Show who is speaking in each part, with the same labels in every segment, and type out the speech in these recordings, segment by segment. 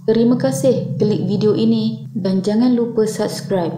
Speaker 1: Terima kasih klik video ini dan jangan lupa subscribe.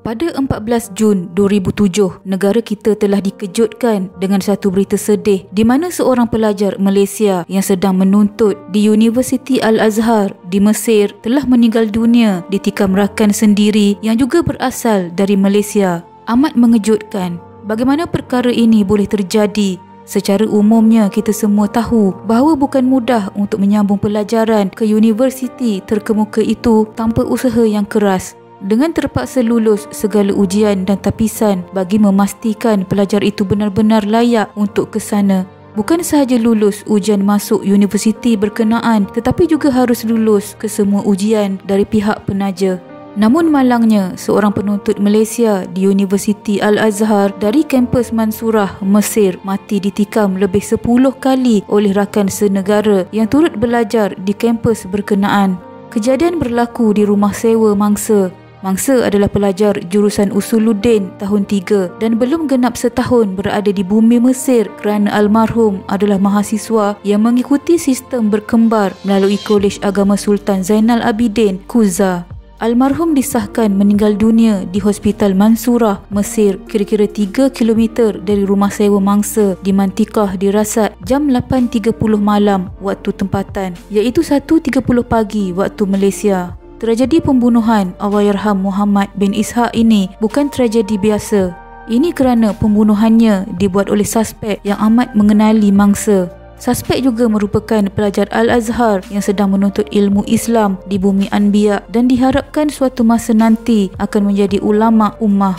Speaker 2: Pada 14 Jun 2007, negara kita telah dikejutkan dengan satu berita sedih di mana seorang pelajar Malaysia yang sedang menuntut di Universiti Al-Azhar di Mesir telah meninggal dunia ditikam rakan sendiri yang juga berasal dari Malaysia. Amat mengejutkan. Bagaimana perkara ini boleh terjadi? Secara umumnya kita semua tahu bahawa bukan mudah untuk menyambung pelajaran ke universiti terkemuka itu tanpa usaha yang keras. Dengan terpaksa lulus segala ujian dan tapisan bagi memastikan pelajar itu benar-benar layak untuk ke sana. Bukan sahaja lulus ujian masuk universiti berkenaan tetapi juga harus lulus ke semua ujian dari pihak penaja. Namun malangnya, seorang penuntut Malaysia di Universiti Al-Azhar dari kampus Mansurah, Mesir mati ditikam lebih 10 kali oleh rakan senegara yang turut belajar di kampus berkenaan. Kejadian berlaku di rumah sewa mangsa. Mangsa adalah pelajar jurusan Usuluddin tahun 3 dan belum genap setahun berada di bumi Mesir kerana almarhum adalah mahasiswa yang mengikuti sistem berkembar melalui Kolej Agama Sultan Zainal Abidin, Kuza. Almarhum disahkan meninggal dunia di Hospital Mansurah, Mesir, kira-kira 3 km dari rumah sewa mangsa di Mantikah dirasat jam 8.30 malam waktu tempatan, iaitu 1.30 pagi waktu Malaysia. Tragedi pembunuhan Allahyarham Muhammad bin Ishaq ini bukan tragedi biasa. Ini kerana pembunuhannya dibuat oleh suspek yang amat mengenali mangsa. Suspek juga merupakan pelajar Al-Azhar yang sedang menuntut ilmu Islam di bumi Anbiya dan diharapkan suatu masa nanti akan menjadi ulama ummah.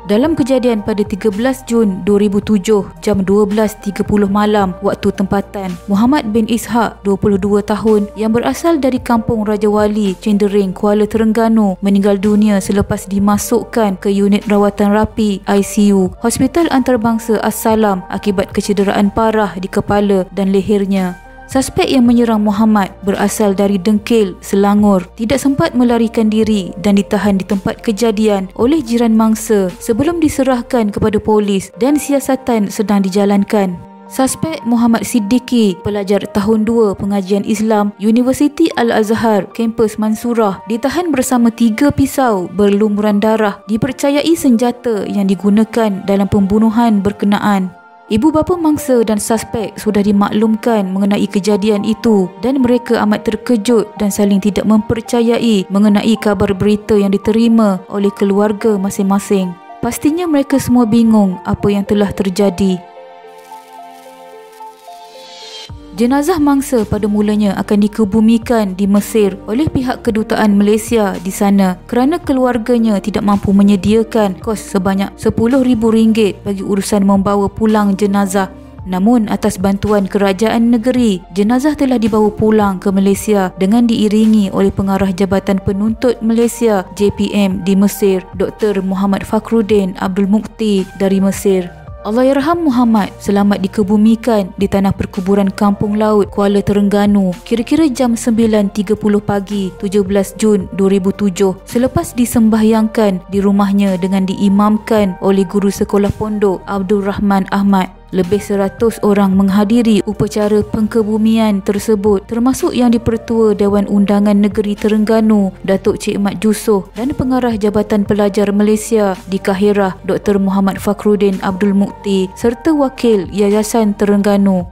Speaker 2: Dalam kejadian pada 13 Jun 2007 jam 12.30 malam waktu tempatan, Muhammad bin Ishaq, 22 tahun yang berasal dari kampung Raja Wali, Cendering, Kuala Terengganu meninggal dunia selepas dimasukkan ke unit rawatan rapi ICU Hospital Antarabangsa As-Salam akibat kecederaan parah di kepala dan lehernya. Suspek yang menyerang Muhammad berasal dari Dengkil, Selangor, tidak sempat melarikan diri dan ditahan di tempat kejadian oleh jiran mangsa sebelum diserahkan kepada polis dan siasatan sedang dijalankan. Suspek Muhammad Siddiqui, pelajar tahun 2 pengajian Islam Universiti Al-Azhar, kampus Mansurah, ditahan bersama 3 pisau berlumuran darah dipercayai senjata yang digunakan dalam pembunuhan berkenaan. Ibu bapa mangsa dan suspek sudah dimaklumkan mengenai kejadian itu dan mereka amat terkejut dan saling tidak mempercayai mengenai kabar berita yang diterima oleh keluarga masing-masing. Pastinya mereka semua bingung apa yang telah terjadi. Jenazah mangsa pada mulanya akan dikebumikan di Mesir oleh pihak kedutaan Malaysia di sana kerana keluarganya tidak mampu menyediakan kos sebanyak RM10,000 bagi urusan membawa pulang jenazah. Namun atas bantuan kerajaan negeri, jenazah telah dibawa pulang ke Malaysia dengan diiringi oleh pengarah Jabatan Penuntut Malaysia JPM di Mesir, Dr. Muhammad Fakhruddin Abdul Mukti dari Mesir. Allahyarham Muhammad selamat dikebumikan di tanah perkuburan Kampung Laut, Kuala Terengganu kira-kira jam 9.30 pagi 17 Jun 2007 selepas disembahyangkan di rumahnya dengan diimamkan oleh guru sekolah pondok Abdul Rahman Ahmad. Lebih 100 orang menghadiri upacara pengkebumian tersebut termasuk Yang di-Pertua Dewan Undangan Negeri Terengganu Datuk Cik Mat Jusoh dan Pengarah Jabatan Pelajar Malaysia di Kahirah Dr. Muhammad Fakhruddin Abdul Mukti serta Wakil Yayasan Terengganu.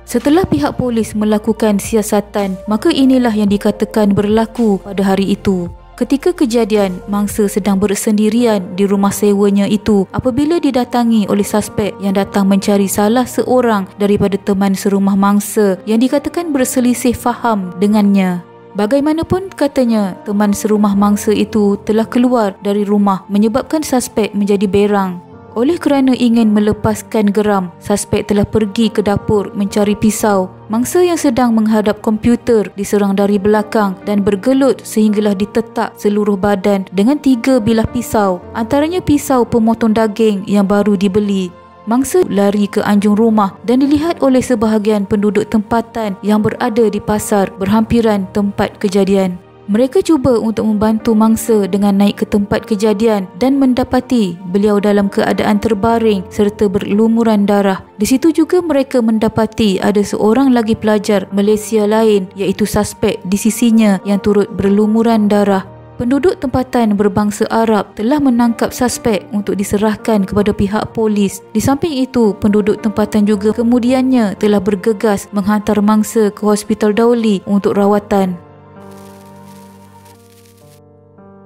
Speaker 2: Setelah pihak polis melakukan siasatan, maka inilah yang dikatakan berlaku pada hari itu. Ketika kejadian, mangsa sedang bersendirian di rumah sewanya itu apabila didatangi oleh suspek yang datang mencari salah seorang daripada teman serumah mangsa yang dikatakan berselisih faham dengannya. Bagaimanapun katanya, teman serumah mangsa itu telah keluar dari rumah menyebabkan suspek menjadi berang. Oleh kerana ingin melepaskan geram, suspek telah pergi ke dapur mencari pisau. Mangsa yang sedang menghadap komputer diserang dari belakang dan bergelut sehinggalah ditetak seluruh badan dengan 3 bilah pisau, antaranya pisau pemotong daging yang baru dibeli. Mangsa lari ke anjung rumah dan dilihat oleh sebahagian penduduk tempatan yang berada di pasar berhampiran tempat kejadian. Mereka cuba untuk membantu mangsa dengan naik ke tempat kejadian dan mendapati beliau dalam keadaan terbaring serta berlumuran darah. Di situ juga mereka mendapati ada seorang lagi pelajar Malaysia lain iaitu suspek di sisinya yang turut berlumuran darah. Penduduk tempatan berbangsa Arab telah menangkap suspek untuk diserahkan kepada pihak polis. Di samping itu, penduduk tempatan juga kemudiannya telah bergegas menghantar mangsa ke Hospital Dauli untuk rawatan.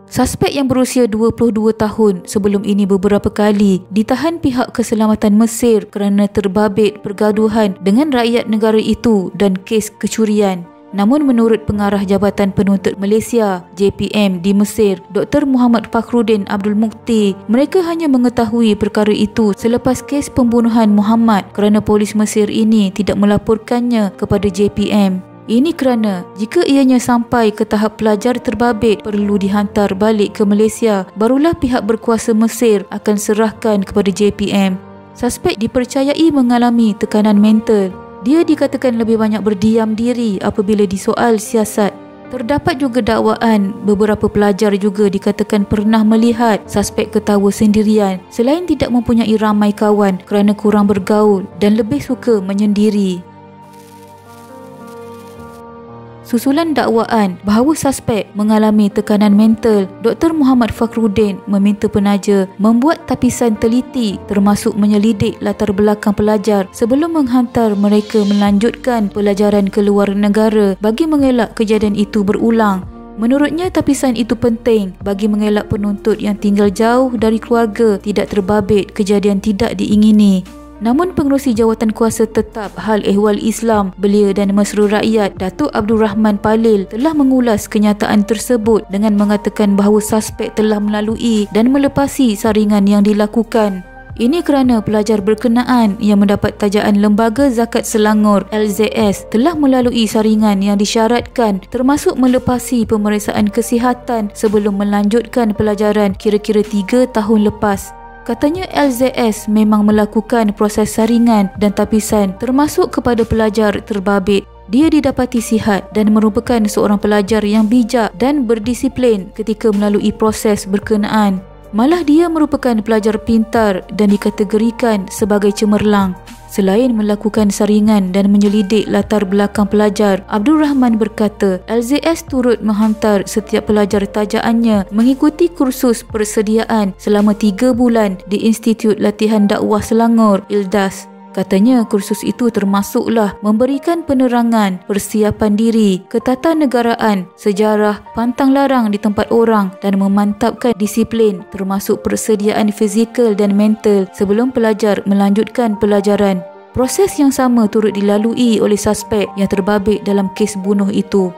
Speaker 2: Suspek yang berusia 22 tahun sebelum ini beberapa kali ditahan pihak keselamatan Mesir kerana terbabit pergaduhan dengan rakyat negara itu dan kes kecurian. Namun menurut pengarah Jabatan Penuntut Malaysia JPM di Mesir, Dr. Muhammad Fakhruddin Abdul Mukti, mereka hanya mengetahui perkara itu selepas kes pembunuhan Muhammad kerana polis Mesir ini tidak melaporkannya kepada JPM. Ini kerana jika ianya sampai ke tahap pelajar terbabit perlu dihantar balik ke Malaysia, barulah pihak berkuasa Mesir akan serahkan kepada JPM. Suspek dipercayai mengalami tekanan mental. Dia dikatakan lebih banyak berdiam diri apabila disoal siasat. Terdapat juga dakwaan beberapa pelajar juga dikatakan pernah melihat suspek ketawa sendirian selain tidak mempunyai ramai kawan kerana kurang bergaul dan lebih suka menyendiri. Susulan dakwaan bahawa suspek mengalami tekanan mental, Dr. Muhammad Fakhruddin meminta penaja membuat tapisan teliti termasuk menyelidik latar belakang pelajar sebelum menghantar mereka melanjutkan pelajaran ke luar negara bagi mengelak kejadian itu berulang. Menurutnya, tapisan itu penting bagi mengelak penuntut yang tinggal jauh dari keluarga tidak terbabit kejadian tidak diingini. Namun pengerusi Jawatan Kuasa Tetap Hal Ehwal Islam Belia dan Mesra Rakyat Datuk Abdul Rahman Palil telah mengulas kenyataan tersebut dengan mengatakan bahawa suspek telah melalui dan melepasi saringan yang dilakukan. Ini kerana pelajar berkenaan yang mendapat tajaan Lembaga Zakat Selangor LZS telah melalui saringan yang disyaratkan termasuk melepasi pemeriksaan kesihatan sebelum melanjutkan pelajaran kira-kira 3 tahun lepas. Katanya LZS memang melakukan proses saringan dan tapisan termasuk kepada pelajar terbabit. Dia didapati sihat dan merupakan seorang pelajar yang bijak dan berdisiplin ketika melalui proses berkenaan. Malah dia merupakan pelajar pintar dan dikategorikan sebagai cemerlang. Selain melakukan saringan dan menyelidik latar belakang pelajar, Abdul Rahman berkata LZS turut menghantar setiap pelajar tajaannya mengikuti kursus persediaan selama 3 bulan di Institut Latihan Dakwah Selangor ILDAS. Katanya kursus itu termasuklah memberikan penerangan, persiapan diri, ketatanegaraan, sejarah, pantang larang di tempat orang dan memantapkan disiplin termasuk persediaan fizikal dan mental sebelum pelajar melanjutkan pelajaran. Proses yang sama turut dilalui oleh suspek yang terbabit dalam kes bunuh itu.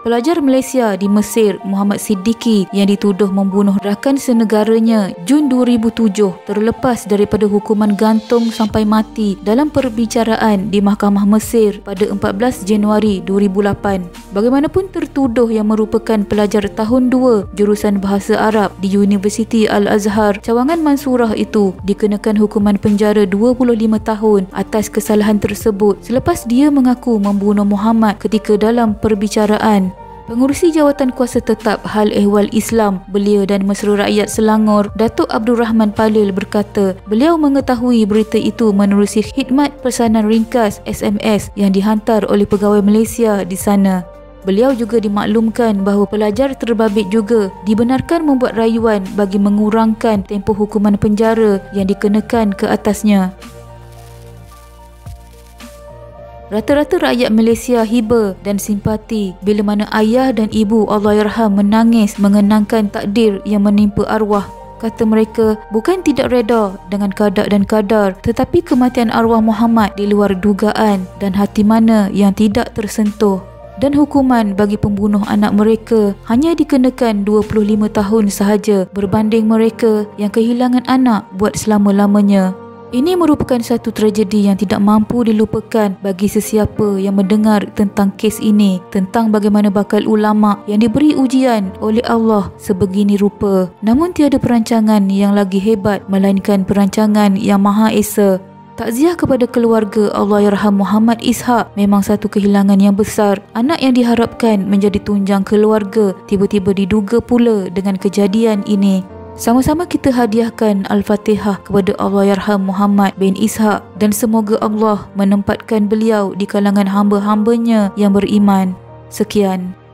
Speaker 2: Pelajar Malaysia di Mesir Muhammad Siddiqui yang dituduh membunuh rakan senegaranya Jun 2007 terlepas daripada hukuman gantung sampai mati dalam perbicaraan di Mahkamah Mesir pada 14 Januari 2008. Bagaimanapun tertuduh yang merupakan pelajar tahun 2 jurusan Bahasa Arab di Universiti Al-Azhar Cawangan Mansurah itu dikenakan hukuman penjara 25 tahun atas kesalahan tersebut selepas dia mengaku membunuh Muhammad ketika dalam perbicaraan. Pengurusi Jawatan Kuasa Tetap Hal Ehwal Islam Belia dan Mesra Rakyat Selangor Datuk Abdul Rahman Palil berkata beliau mengetahui berita itu menerusi khidmat pesanan ringkas SMS yang dihantar oleh pegawai Malaysia di sana. Beliau juga dimaklumkan bahawa pelajar terbabit juga dibenarkan membuat rayuan bagi mengurangkan tempoh hukuman penjara yang dikenakan ke atasnya. Rata-rata rakyat Malaysia hiba dan simpati bila mana ayah dan ibu Allahyarham menangis mengenangkan takdir yang menimpa arwah. Kata mereka, bukan tidak reda dengan kadar dan kadar, tetapi kematian arwah Muhammad di luar dugaan dan hati mana yang tidak tersentuh. Dan hukuman bagi pembunuh anak mereka hanya dikenakan 25 tahun sahaja berbanding mereka yang kehilangan anak buat selama-lamanya. Ini merupakan satu tragedi yang tidak mampu dilupakan bagi sesiapa yang mendengar tentang kes ini, tentang bagaimana bakal ulama yang diberi ujian oleh Allah sebegini rupa. Namun tiada perancangan yang lagi hebat melainkan perancangan yang Maha Esa. Takziah kepada keluarga Allahyarham Muhammad Ishaq memang satu kehilangan yang besar. Anak yang diharapkan menjadi tunjang keluarga tiba-tiba diduga pula dengan kejadian ini. Sama-sama kita hadiahkan Al-Fatihah kepada Allahyarham Muhammad bin Ishaq dan semoga Allah menempatkan beliau di kalangan hamba-hambanya yang beriman. Sekian.